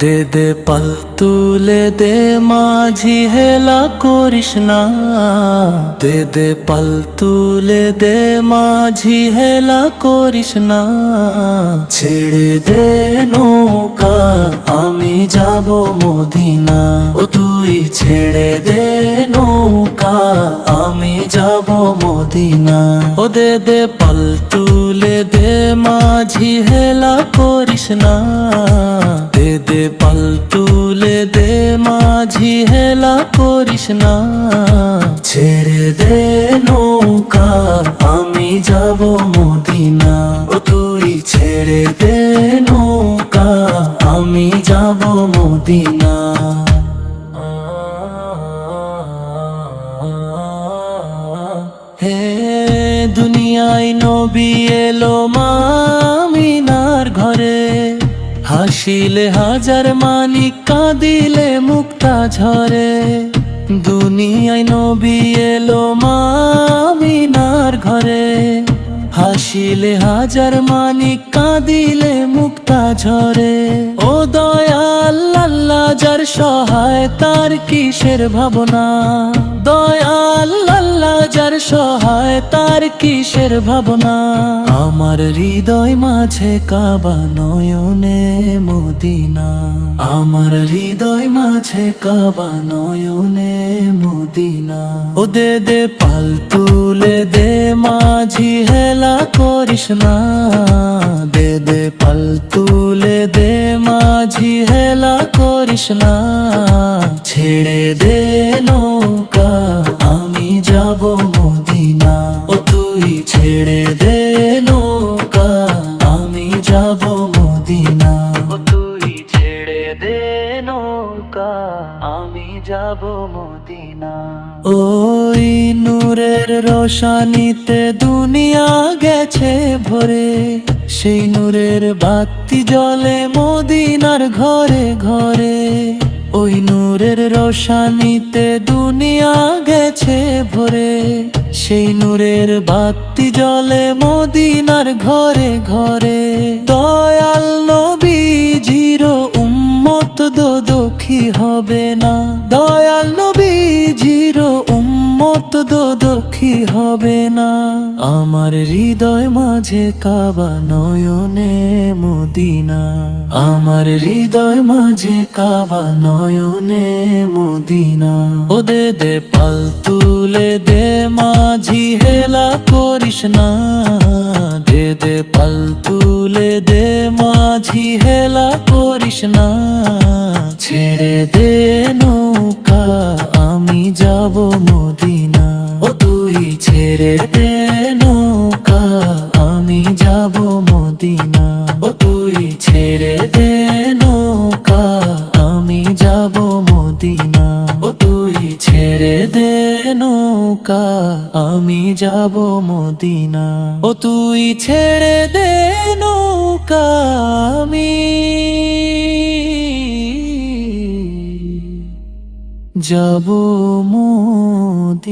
দে দে পাল তুলে দে মাঝি হেলা করিস না, দে দে পাল তুলে দে মাঝি হেলা করিস না। ছেড়ে দে নৌকা আমি যাব মদিনা, ও তুই ছেড়ে দে নৌকা আমি যাব মদিনা। ও দে দে পাল তুলে দে মাঝি হেলা করিস না, দে দে পাল তুলে দে মাঝি হেলা করিস না। ছেড়ে দে নৌকা আমি যাব মদিনা, ও তুই ছেড়ে দে নৌকা আমি যাব মদিনা। হে দুনিয়ায় নবী এলো মা আমিনার ঘরে, হাসিলে হাজার মানিক কাঁদিলে মুক্তা ঝরে। দুনিয়ায় নবী এলো মা আমিনার ঘরে, হাসিলে হাজার মানিক কাঁদিলে মুক্তা ঝরে। ও দয়াল আল্লাহ যার সহায় তার কিসের ভাবনা, দয়াল আল্লাহ যার সহায় তার কিসের ভাবনা। আমার হৃদয় মাঝে কাবা নয়নে মদিনা, আমার হৃদয় মাঝে কাবা নয়নে মদিনা। ও দে দে পাল তুলে দে মাঝি হেলা করিস না, দে দে পাল তুলে দে মাঝি হেলা করিস না। ছেড়ে দে নৌকা আমি যাব মদিনা, ও তুই ছেড়ে দে নৌকা আমি যাব মদিনা, ও তুই ছেড়ে দে নৌকা আমি যাব মদিনা। ওই নূরের রোশানিতে দুনিয়া গেছে ভরে, সেই নূরের বাতি জ্বলে মদিনার ঘরে ঘরে। ওই নূরের রোশানিতে দুনিয়া গেছে ভরে, সেই নূরের বাতি জ্বলে মদিনার ঘরে ঘরে। দয়াল নবীজির উম্মত দোদখী হবে না, দয়াল নবীজির উম্মত দোদখী হবে না। আমার হৃদয় মাঝে কাবা নয়নে মদিনা, আমার হৃদয় মাঝে কাবা নয়নে মদিনা। ও দে দে পাল তুলে দে মাঝি হেলা করিস না, দে দে পাল তুলে দে মাঝি হেলা করিস না। ছেড়ে দে নৌকা আমি যাব মদিনা, ও তুই ছেড়ে দে নৌকা আমি যাব মদিনা, ও তুই ছেড়ে দে নৌকা আমি যাব মদিনা, ও তুই ছেড়ে দে নৌকা আমি যাব মদিনা, ও তুই ছেড়ে দে নৌকা আমি যাব মদিনা।